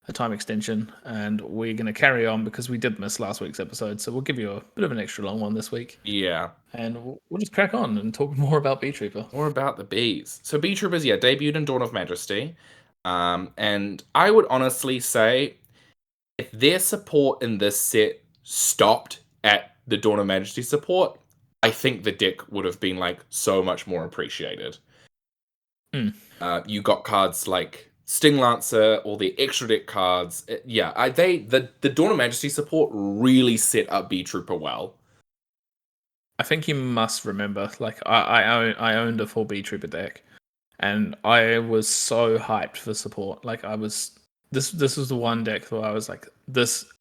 a time extension, and we're gonna carry on because we did miss last week's episode. So we'll give you a bit of an extra long one this week. Yeah. And we'll just crack on and talk more about Bee Trooper. More about the bees. So Bee Troopers, yeah, debuted in Dawn of Majesty. And I would honestly say if their support in this set stopped at the Dawn of Majesty support, I think the deck would have been like so much more appreciated. Mm. You got cards like Sting Lancer, all the extra deck cards. The Dawn of Majesty support really set up Bee Trooper well. I think you must remember, like I owned a full Bee Trooper deck, and I was so hyped for support. Like I was, this was the one deck where I was like,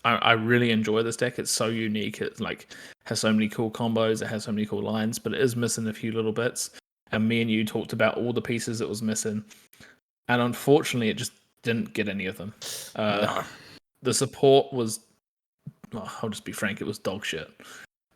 I really enjoy this deck. It's so unique. It like has so many cool combos. It has so many cool lines, but it is missing a few little bits. And me and you talked about all the pieces it was missing, and unfortunately, it just didn't get any of them. No. The support was, I'll just be frank, it was dog shit.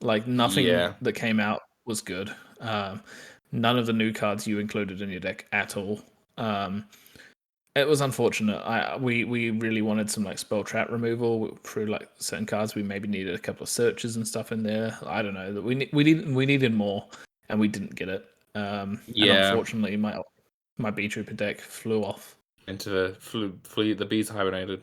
Like nothing Yeah. that came out was good. None of the new cards you included in your deck at all. It was unfortunate. We really wanted some like spell trap removal through like certain cards. We maybe needed a couple of searches and stuff in there. I don't know that we needed more, and we didn't get it. And unfortunately, my Bee Trooper deck flew off into the bees hibernated.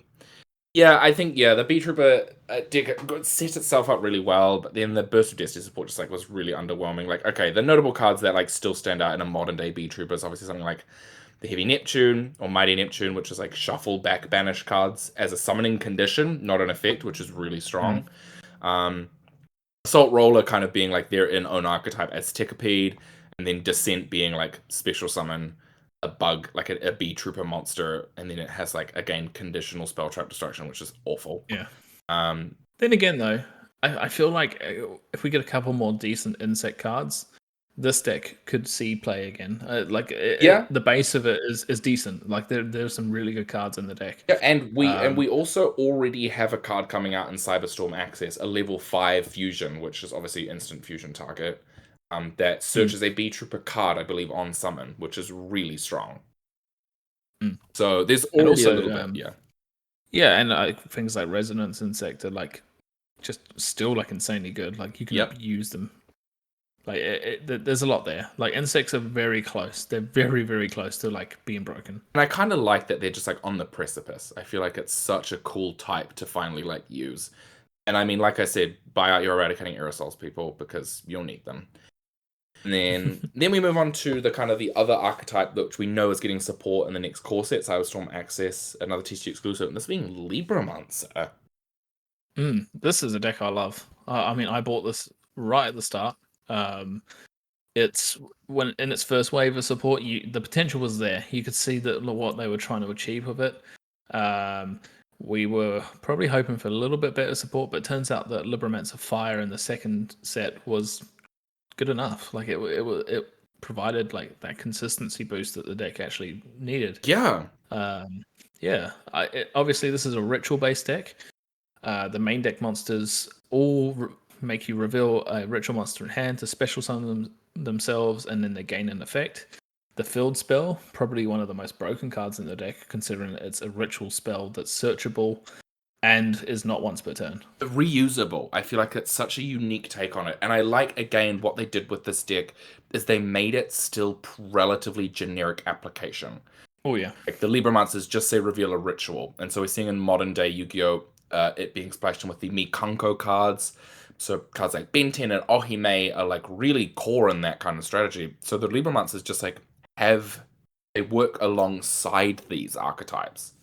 Yeah, I think the Bee Trooper deck set itself up really well, but then the Burst of Destiny support just like was really underwhelming. Like, okay, the notable cards that like still stand out in a modern day Bee Trooper is obviously something like the Heavy Neptune or Mighty Neptune, which is like shuffle back banish cards as a summoning condition, not an effect, which is really strong. Assault Roller kind of being like their own archetype as Tekapede, and then Descent being like special summon a bug, like a Bee Trooper monster, and then it has like again conditional spell trap destruction, which is awful. Yeah. Um, Then again, though, I feel like if we get a couple more decent insect cards, this deck could see play again. The base of it is decent. Like there's some really good cards in the deck. Yeah, and we also already have a card coming out in Cyberstorm Access, a level 5 fusion, which is obviously instant fusion target. That searches a Bee Trooper card, I believe, on summon, which is really strong. So there's already a little bit, yeah. Yeah, and things like Resonance Insect are like just still like insanely good. Like you can use them. Like there's a lot there. Like insects are very close. They're very very close to like being broken. And I kind of like that they're just like on the precipice. I feel like it's such a cool type to finally like use. And I mean, like I said, buy out your eradicating aerosols, people, because you'll need them. And then we move on to the kind of the other archetype which we know is getting support in the next core set, Cyberstorm Access, another TCG exclusive, and this being Libromancer. This is a deck I love. I mean, I bought this right at the start. It's when in its first wave of support, the potential was there. You could see that what they were trying to achieve with it. We were probably hoping for a little bit better support, but it turns out that Libromancer Fire in the second set was good enough. Like it provided like that consistency boost that the deck actually needed. Yeah. Obviously, this is a ritual based deck. The main deck monsters all make you reveal a ritual monster in hand to special summon themselves, and then they gain an effect. The field spell, probably one of the most broken cards in the deck, considering it's a ritual spell that's searchable. and is not once per turn. Reusable. I feel like it's such a unique take on it. And I like, again, what they did with this deck is they made it still relatively generic application. Oh yeah. Like the Libromancers just say reveal a ritual. And so we're seeing in modern day Yu-Gi-Oh! It being splashed in with the Mikanko cards. So cards like Benten and Ohime are like really core in that kind of strategy. So the Libromancers just like they work alongside these archetypes.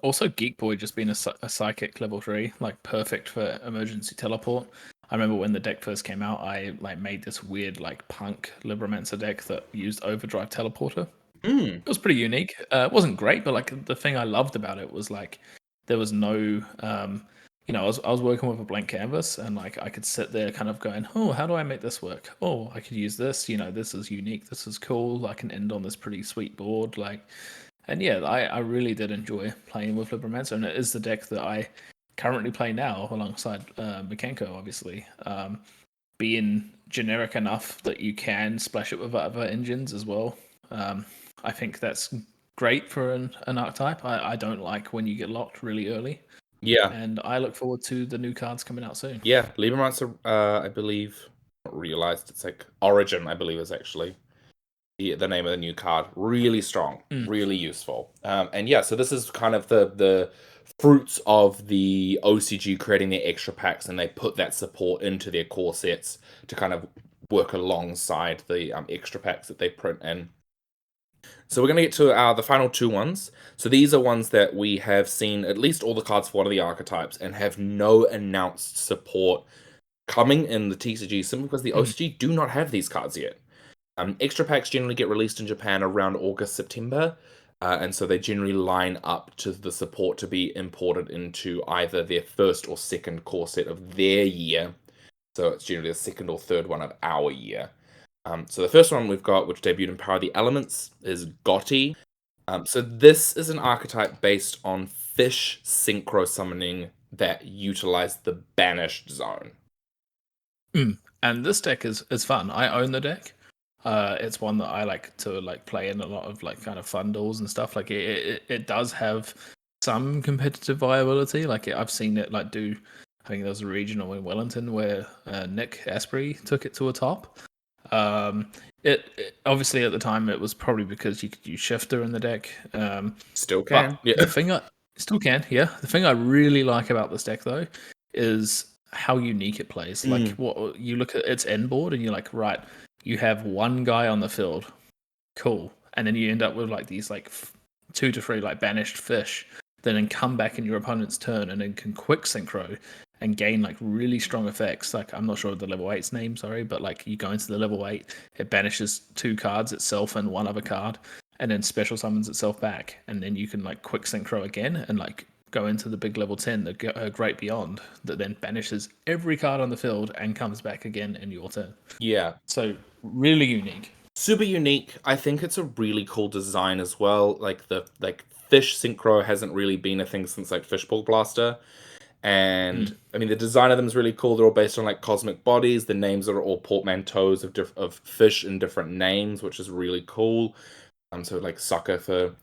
Also, Geek Boy just being a psychic level 3, like perfect for emergency teleport. I remember when the deck first came out, I like made this weird like punk Libromancer deck that used Overdrive Teleporter. Mm. It was pretty unique. It wasn't great, but like the thing I loved about it was like there was no, I was working with a blank canvas and like I could sit there kind of going, oh, how do I make this work? Oh, I could use this. This is unique. This is cool. I can end on this pretty sweet board. And yeah, I really did enjoy playing with Libromancer, and it is the deck that I currently play now alongside Mekanko, obviously. Being generic enough that you can splash it with other engines as well. I think that's great for an archetype. I don't like when you get locked really early. Yeah. And I look forward to the new cards coming out soon. Yeah. Libromancer, I believe, not realized it's like Origin, I believe, is actually the name of the new card. Really strong, really useful. And yeah, so this is kind of the fruits of the OCG creating their extra packs, and they put that support into their core sets to kind of work alongside the extra packs that they print in. So we're going to get to the final two ones. So these are ones that we have seen at least all the cards for one of the archetypes and have no announced support coming in the TCG simply because the OCG do not have these cards yet. Extra packs generally get released in Japan around August, September, and so they generally line up to the support to be imported into either their first or second core set of their year. So it's generally the second or third one of our year. So the first one we've got, which debuted in Power of the Elements, is Gotti. So this is an archetype based on fish synchro summoning that utilize the Banished Zone. And this deck is fun. I own the deck. It's one that I like to play in a lot of kind of fun duels and stuff. Like it does have some competitive viability. I've seen it do. I think there was a regional in Wellington where Nick Asprey took it to a top. It obviously at the time it was probably because you could use Shifter in the deck. Still can. Yeah. The thing I still can, yeah. The thing I really like about this deck though is how unique it plays. Like what you look at its end board and you're like, right, you have one guy on the field, cool, and then you end up with these 2 to 3 banished fish that then come back in your opponent's turn and then can quick synchro and gain really strong effects. I'm not sure of the level 8's name, sorry, but you go into the level 8, it banishes 2 cards itself and one other card, and then special summons itself back, and then you can quick synchro again and go into the big level 10, the Great Beyond, that then banishes every card on the field and comes back again in your turn. Yeah. So really unique. Super unique. I think it's a really cool design as well. The fish synchro hasn't really been a thing since Fishbowl Blaster. And I mean the design of them is really cool. They're all based on cosmic bodies. The names are all portmanteaus of fish in different names, which is really cool. So sucker for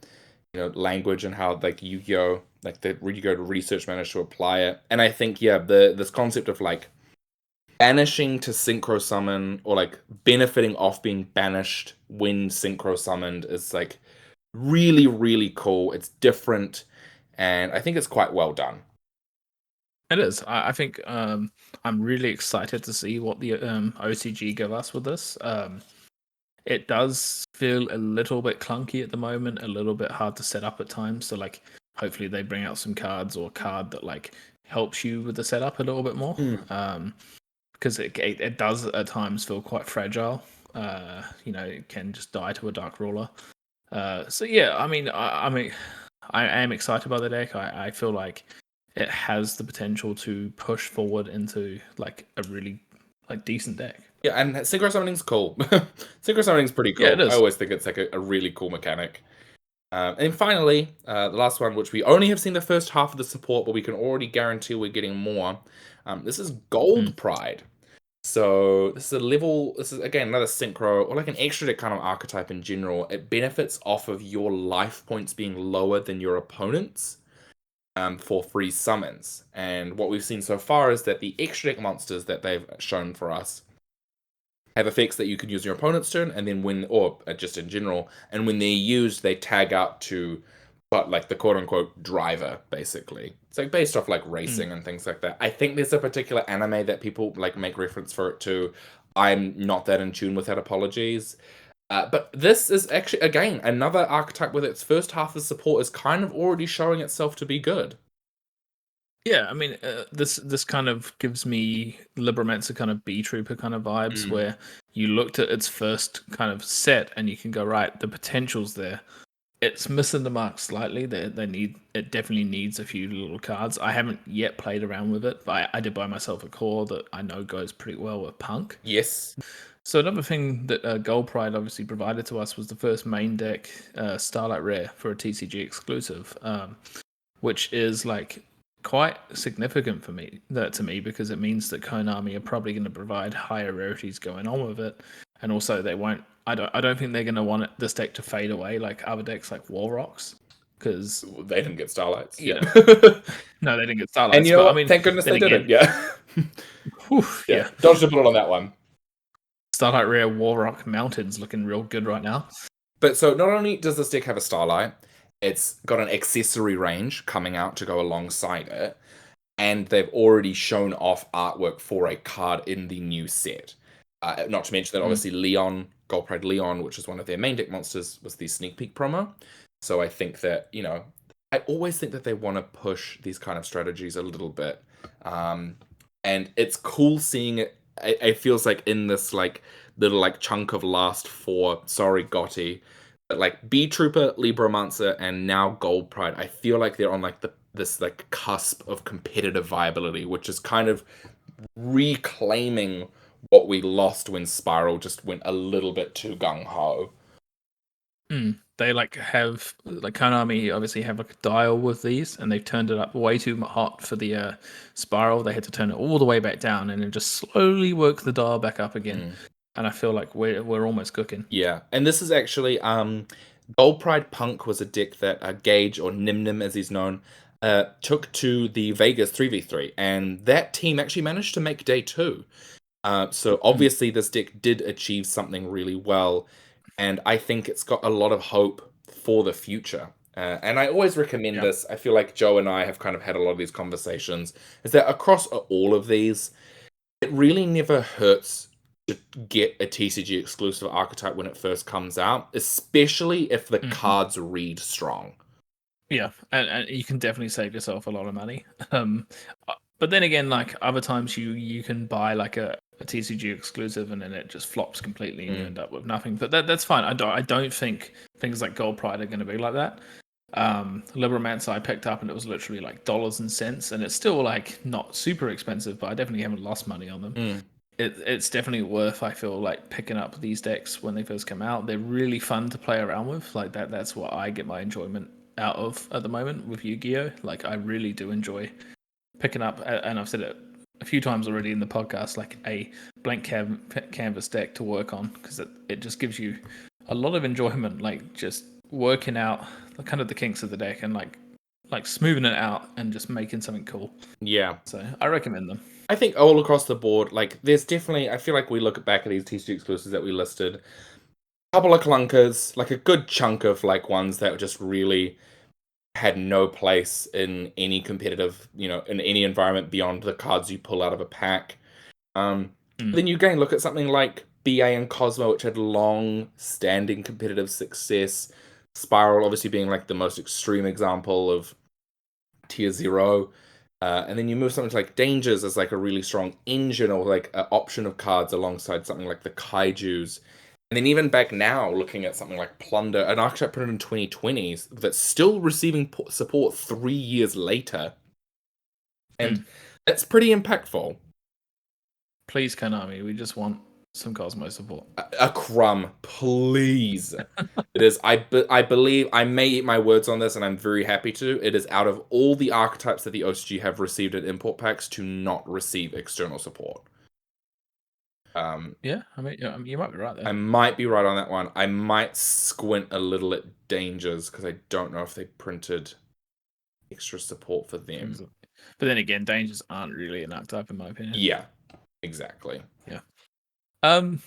language and how Yu-Gi-Oh! The Yu-Gi-Oh! Research managed to apply it. And I think this concept of banishing to synchro summon or benefiting off being banished when synchro summoned is really, really cool. It's different, and I think it's quite well done. It is. I think I'm really excited to see what the OCG give us with this. It does feel a little bit clunky at the moment, a little bit hard to set up at times. So hopefully they bring out some cards or a card that helps you with the setup a little bit more. Because it does at times feel quite fragile. It can just die to a Dark Ruler. So yeah, I mean, I am excited by the deck. I feel like it has the potential to push forward into a really decent deck. Yeah, and synchro summoning's cool. Synchro summoning's pretty cool. Yeah, it is. I always think it's a really cool mechanic. And finally, the last one, which we only have seen the first half of the support, but we can already guarantee we're getting more. This is Gold Pride. So this is again another synchro or an extra deck kind of archetype in general. It benefits off of your life points being lower than your opponent's. for free summons. And what we've seen so far is that the extra deck monsters that they've shown for us have effects that you can use in your opponent's turn, and then when, or just in general, and when they're used, they tag out to, but like the quote unquote driver, basically. It's like based off like racing and things like that. I think there's a particular anime that people like make reference for it to. I'm not that in tune with that, apologies. But this is actually, again, another archetype with its first half of support is kind of already showing itself to be good. Yeah, I mean, this kind of gives me Libromancer kind of B Trooper kind of vibes, where you looked at its first kind of set and you can go, right, the potential's there. It's missing the mark slightly. It definitely needs a few little cards. I haven't yet played around with it, but I did buy myself a core that I know goes pretty well with Punk. Yes. So another thing that Gold Pride obviously provided to us was the first main deck, Starlight Rare, for a TCG exclusive, which is like quite significant for me to me because it means that Konami are probably going to provide higher rarities going on with it, and also they won't. I don't think they're going to want this deck to fade away like other decks like War Rocks, because they didn't get Starlights. You Yeah. No, they didn't get Starlights. And you know but what? I mean, Thank goodness they didn't. Yeah. Whew, yeah. Dodged a bullet on that one. Starlight Rare War Rock Mountains looking real good right now. But so not only does this deck have a Starlight, it's got an accessory range coming out to go alongside it, and they've already shown off artwork for a card in the new set. Not to mention that obviously Leon, Gold Pride Leon, which is one of their main deck monsters, was the sneak peek promo. So I think that, I always think that they want to push these kind of strategies a little bit. And it's cool seeing it. It feels like in this like little like chunk of last four, sorry Gotti, but like B Trooper, Libromancer, and now Gold Pride, I feel like they're on like this like cusp of competitive viability, which is kind of reclaiming what we lost when Spiral just went a little bit too gung ho. They have Konami obviously have a dial with these, and they've turned it up way too hot for the Spiral. They had to turn it all the way back down, and then just slowly work the dial back up again. And I feel like we're almost cooking. Yeah, and this is actually Gold Pride Punk was a deck that Gage, or Nim as he's known, took to the Vegas 3v3, and that team actually managed to make day 2. So obviously this deck did achieve something really well, and I think it's got a lot of hope for the future. And I always recommend this. I feel like Joe and I have kind of had a lot of these conversations, is that across all of these, it really never hurts to get a TCG exclusive archetype when it first comes out, especially if the cards read strong. Yeah, and you can definitely save yourself a lot of money. But then again, like other times, you can buy like a TCG exclusive, and then it just flops completely, and you end up with nothing. But that's fine. I don't think things like Gold Pride are going to be like that. Libromancer I picked up, and it was literally like dollars and cents, and it's still like not super expensive, but I definitely haven't lost money on them. It's definitely worth, I feel like, picking up these decks when they first come out. They're really fun to play around with. Like that's what I get my enjoyment out of at the moment with Yu-Gi-Oh. Like I really do enjoy picking up, and I've said it a few times already in the podcast, like a blank canvas deck to work on, because it just gives you a lot of enjoyment, like just working out kind of the kinks of the deck and like smoothing it out and just making something cool. Yeah. So I recommend them. I think all across the board, like there's definitely, I feel like we look back at these TCG exclusives that we listed, a couple of clunkers, like a good chunk of like ones that just really had no place in any competitive, in any environment beyond the cards you pull out of a pack. Then you again look at something like BA and Cosmo, which had long-standing competitive success. Spiral obviously being like the most extreme example of tier 0. And then you move something like Dangers as like a really strong engine or like an option of cards alongside something like the Kaijus. And then even back now, looking at something like Plunder, an archetype printed in 2020s that's still receiving support 3 years later. And that's pretty impactful. Please, Konami, we just want some Cosmo support. A crumb, please. It is. I believe I may eat my words on this, and I'm very happy to. It is out of all the archetypes that the OCG have received in import packs to not receive external support. Yeah, I mean, you might be right there. I might be right on that one. I might squint a little at Dangers because I don't know if they printed extra support for them. But then again, dangers aren't really an archetype in my opinion. Yeah, exactly. Yeah.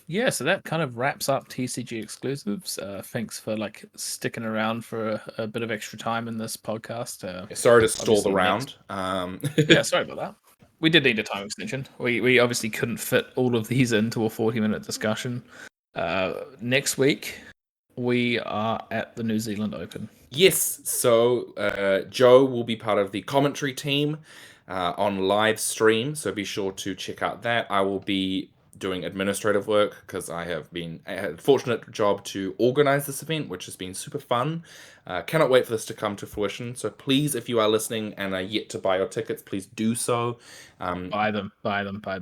Yeah, so that kind of wraps up TCG exclusives. Thanks for sticking around for a bit of extra time in this podcast. Sorry to stall the obviously round. Yeah, sorry about that. We did need a time extension. We obviously couldn't fit all of these into a 40-minute discussion. Next week we are at the New Zealand Open. Yes, so Joe will be part of the commentary team on live stream, so be sure to check out that. I will be doing administrative work because I had a fortunate job to organize this event, which has been super fun. Cannot wait for this to come to fruition. So please, if you are listening and are yet to buy your tickets, please do so. Buy them.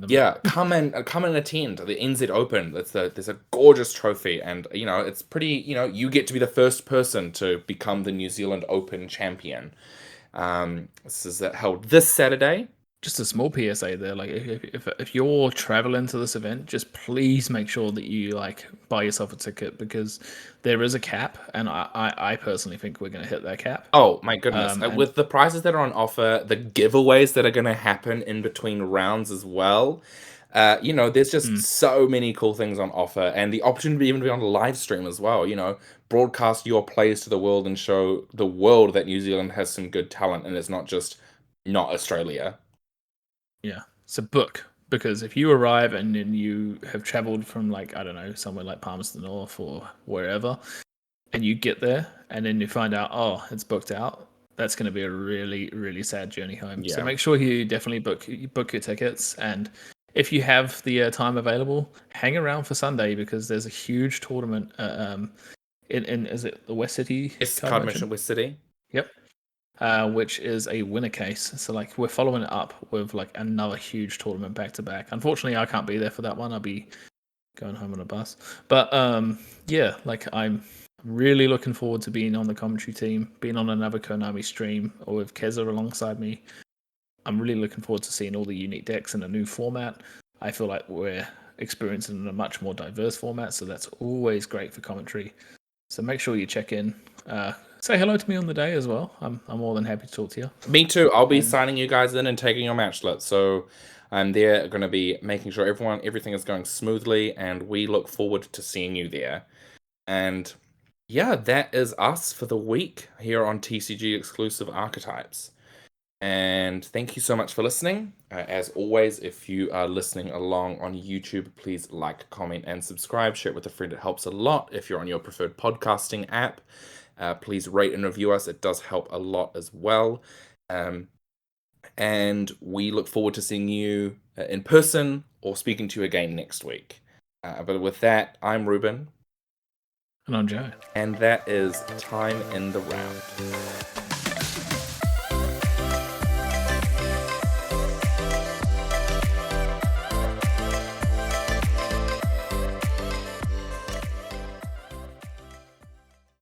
Yeah, come and attend the NZ Open. There's a gorgeous trophy, and it's pretty. You get to be the first person to become the New Zealand Open champion. This is held this Saturday. Just a small PSA there. Like, if you're traveling to this event, just please make sure that you buy yourself a ticket, because there is a cap, and I personally think we're going to hit that cap. Oh my goodness! With the prizes that are on offer, the giveaways that are going to happen in between rounds as well. There's just so many cool things on offer, and the opportunity to be on a live stream as well. Broadcast your plays to the world and show the world that New Zealand has some good talent, and it's not just not Australia. Yeah, so book, because if you arrive and then you have traveled from I don't know, somewhere like Palmerston North or wherever, and you get there and then you find out, oh, it's booked out, that's going to be a really, really sad journey home. Yeah. So make sure you definitely book your tickets, and if you have the time available, hang around for Sunday, because there's a huge tournament in is it the West City? It's Card Merchant West City. Yep. Which is a winner case. So we're following it up with another huge tournament back to back. Unfortunately, I can't be there for that one. I'll be going home on a bus. But yeah, I'm really looking forward to being on the commentary team, being on another Konami stream, or with Keza alongside me. I'm really looking forward to seeing all the unique decks in a new format. I feel like we're experiencing a much more diverse format, so that's always great for commentary. So make sure you check in. Say hello to me on the day as well. I'm more than happy to talk to you. Me too. I'll be signing you guys in and taking your matchlet. So I'm there, going to be making sure everything is going smoothly, and we look forward to seeing you there. And yeah, that is us for the week here on TCG Exclusive Archetypes. And thank you so much for listening. As always, if you are listening along on YouTube, please like, comment, and subscribe. Share it with a friend. It helps a lot. If you're on your preferred podcasting app, please rate and review us. It does help a lot as well. And we look forward to seeing you in person or speaking to you again next week. But with that, I'm Ruben. And I'm Joe. And that is Time in the Round.